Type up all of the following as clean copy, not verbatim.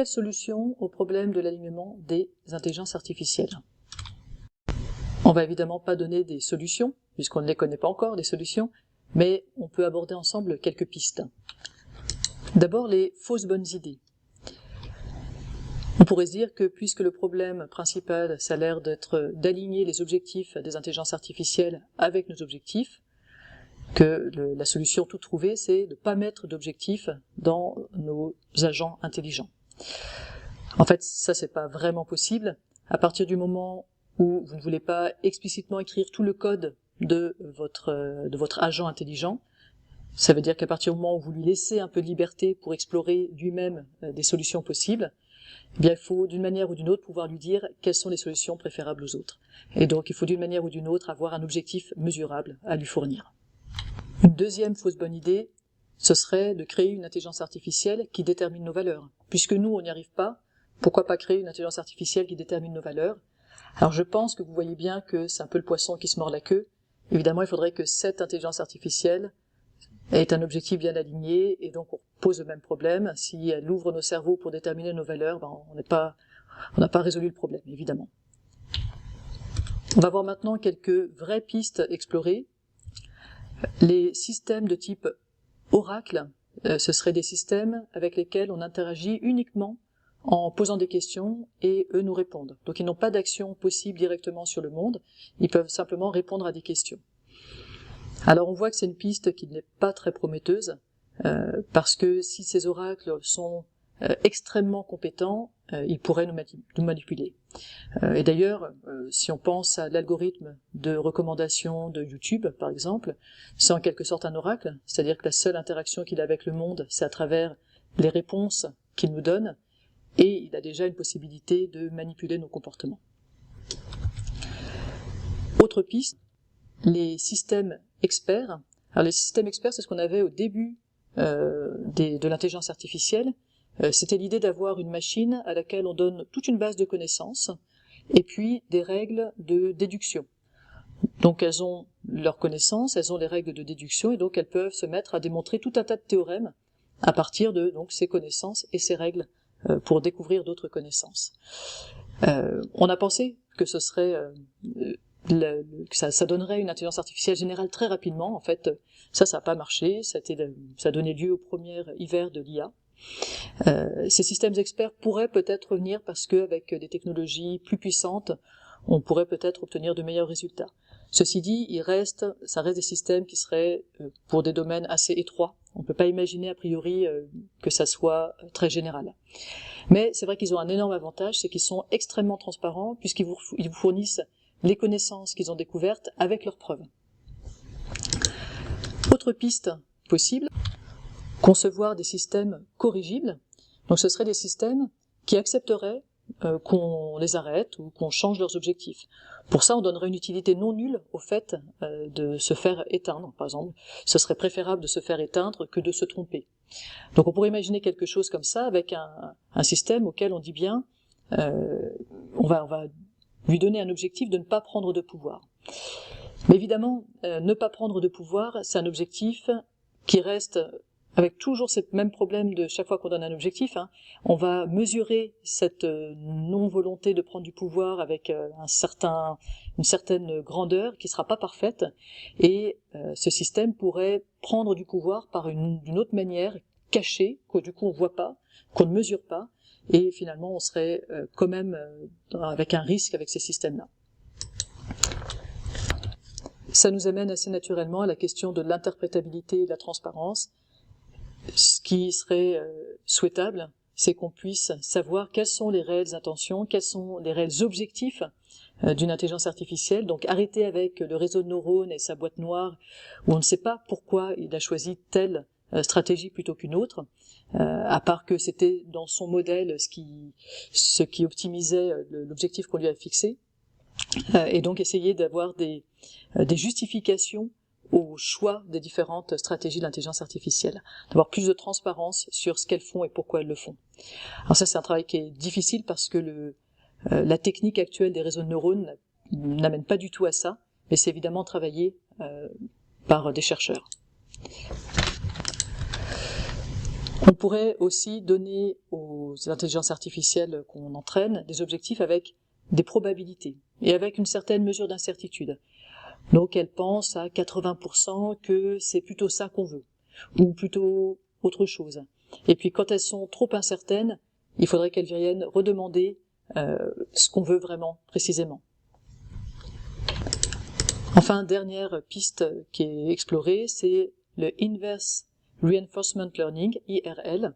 Quelle solution au problème de l'alignement des intelligences artificielles? On va évidemment pas donner des solutions, puisqu'on ne les connaît pas encore, les solutions, mais on peut aborder ensemble quelques pistes. D'abord, les fausses bonnes idées. On pourrait se dire que puisque le problème principal, ça a l'air d'être d'aligner les objectifs des intelligences artificielles avec nos objectifs, que la solution toute trouvée, c'est de ne pas mettre d'objectifs dans nos agents intelligents. En fait, ça, c'est pas vraiment possible. À partir du moment où vous ne voulez pas explicitement écrire tout le code de votre agent intelligent, ça veut dire qu'à partir du moment où vous lui laissez un peu de liberté pour explorer lui-même des solutions possibles, eh bien, il faut d'une manière ou d'une autre pouvoir lui dire quelles sont les solutions préférables aux autres. Et donc, il faut d'une manière ou d'une autre avoir un objectif mesurable à lui fournir. Une deuxième fausse bonne idée, ce serait de créer une intelligence artificielle qui détermine nos valeurs. Puisque nous, on n'y arrive pas, pourquoi pas créer une intelligence artificielle qui détermine nos valeurs? Alors je pense que vous voyez bien que c'est un peu le poisson qui se mord la queue. Évidemment, il faudrait que cette intelligence artificielle ait un objectif bien aligné, et donc on pose le même problème. Si elle ouvre nos cerveaux pour déterminer nos valeurs, on n'a pas résolu le problème, évidemment. On va voir maintenant quelques vraies pistes explorées. Les systèmes de type Oracle, ce seraient des systèmes avec lesquels on interagit uniquement en posant des questions et eux nous répondent. Donc ils n'ont pas d'action possible directement sur le monde, ils peuvent simplement répondre à des questions. Alors on voit que c'est une piste qui n'est pas très prometteuse, parce que si ces oracles sont extrêmement compétents, ils pourraient nous manipuler. Et d'ailleurs, si on pense à l'algorithme de recommandation de YouTube, par exemple, c'est en quelque sorte un oracle, c'est-à-dire que la seule interaction qu'il a avec le monde, c'est à travers les réponses qu'il nous donne, et il a déjà une possibilité de manipuler nos comportements. Autre piste, les systèmes experts. Alors les systèmes experts, c'est ce qu'on avait au début de l'intelligence artificielle. C'était l'idée d'avoir une machine à laquelle on donne toute une base de connaissances et puis des règles de déduction. Donc elles ont leurs connaissances, elles ont les règles de déduction et donc elles peuvent se mettre à démontrer tout un tas de théorèmes à partir de donc ces connaissances et ces règles pour découvrir d'autres connaissances. On a pensé que ce serait que ça donnerait une intelligence artificielle générale très rapidement. En fait, ça n'a pas marché. Ça a donné lieu au premier hiver de l'IA. Ces systèmes experts pourraient peut-être revenir parce qu'avec des technologies plus puissantes, on pourrait peut-être obtenir de meilleurs résultats. Ceci dit, ça reste des systèmes qui seraient pour des domaines assez étroits. On ne peut pas imaginer a priori que ça soit très général. Mais c'est vrai qu'ils ont un énorme avantage, c'est qu'ils sont extrêmement transparents puisqu'ils vous fournissent les connaissances qu'ils ont découvertes avec leurs preuves. Autre piste possible, concevoir des systèmes corrigibles. Donc ce seraient des systèmes qui accepteraient qu'on les arrête ou qu'on change leurs objectifs. Pour ça, on donnerait une utilité non nulle au fait de se faire éteindre, par exemple. Ce serait préférable de se faire éteindre que de se tromper. Donc on pourrait imaginer quelque chose comme ça avec un système auquel on dit bien on va lui donner un objectif de ne pas prendre de pouvoir. Mais évidemment, ne pas prendre de pouvoir, c'est un objectif qui reste avec toujours ce même problème de chaque fois qu'on donne un objectif. On va mesurer cette non-volonté de prendre du pouvoir avec une certaine grandeur qui sera pas parfaite, et ce système pourrait prendre du pouvoir par d'une autre manière, cachée, que du coup on voit pas, qu'on ne mesure pas, et finalement on serait quand même avec un risque avec ces systèmes-là. Ça nous amène assez naturellement à la question de l'interprétabilité et de la transparence. Ce qui serait souhaitable, c'est qu'on puisse savoir quelles sont les réelles intentions, quels sont les réels objectifs d'une intelligence artificielle. Donc arrêter avec le réseau de neurones et sa boîte noire, où on ne sait pas pourquoi il a choisi telle stratégie plutôt qu'une autre, à part que c'était dans son modèle ce qui optimisait l'objectif qu'on lui a fixé, et donc essayer d'avoir des justifications au choix des différentes stratégies de l'intelligence artificielle, d'avoir plus de transparence sur ce qu'elles font et pourquoi elles le font. Alors ça, c'est un travail qui est difficile parce que la technique actuelle des réseaux de neurones n'amène pas du tout à ça, mais c'est évidemment travaillé par des chercheurs. On pourrait aussi donner aux intelligences artificielles qu'on entraîne des objectifs avec des probabilités et avec une certaine mesure d'incertitude. Donc elles pensent à 80% que c'est plutôt ça qu'on veut, ou plutôt autre chose. Et puis quand elles sont trop incertaines, il faudrait qu'elles viennent redemander ce qu'on veut vraiment précisément. Enfin, dernière piste qui est explorée, c'est le Inverse Reinforcement Learning, IRL,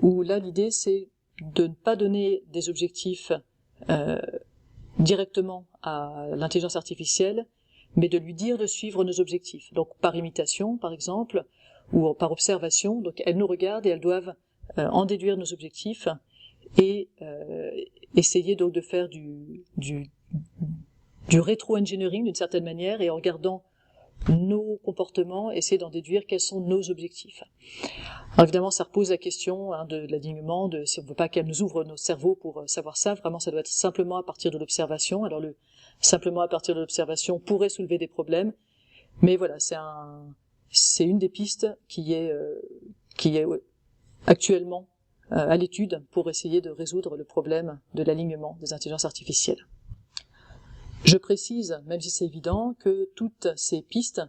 où là l'idée c'est de ne pas donner des objectifs directement à l'intelligence artificielle, mais de lui dire de suivre nos objectifs. Donc par imitation, par exemple, ou par observation. Donc elles nous regardent et elles doivent en déduire nos objectifs et essayer donc de faire du rétro-engineering d'une certaine manière, et en regardant nos comportements, essayer d'en déduire quels sont nos objectifs. Alors évidemment, ça repose la question de l'alignement, de si on ne veut pas qu'elle nous ouvre nos cerveaux pour savoir ça, vraiment ça doit être simplement à partir de l'observation. Alors simplement à partir de l'observation pourrait soulever des problèmes, mais voilà, c'est une des pistes qui est actuellement à l'étude pour essayer de résoudre le problème de l'alignement des intelligences artificielles. Je précise, même si c'est évident, que toutes ces pistes,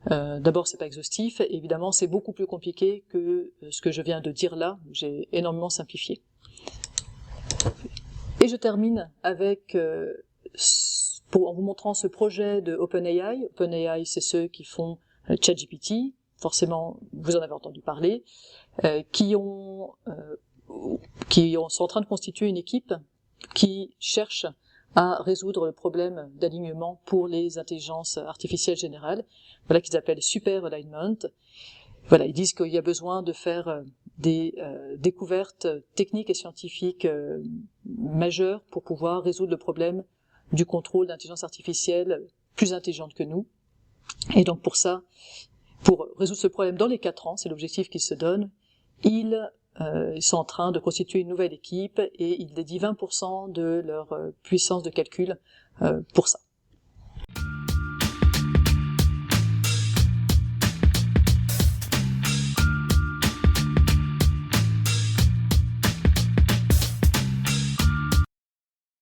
d'abord c'est pas exhaustif, évidemment c'est beaucoup plus compliqué que ce que je viens de dire là, j'ai énormément simplifié. Et je termine avec, en vous montrant ce projet de OpenAI. OpenAI, c'est ceux qui font ChatGPT, forcément vous en avez entendu parler, qui sont en train de constituer une équipe qui cherche à résoudre le problème d'alignement pour les intelligences artificielles générales, voilà, qu'ils appellent Super Alignment. Voilà, ils disent qu'il y a besoin de faire des découvertes techniques et scientifiques majeures pour pouvoir résoudre le problème du contrôle d'intelligence artificielle plus intelligente que nous. Et donc pour ça, pour résoudre ce problème dans les 4 ans, c'est l'objectif qu'ils se donnent, ils sont en train de constituer une nouvelle équipe et ils dédient 20% de leur puissance de calcul pour ça.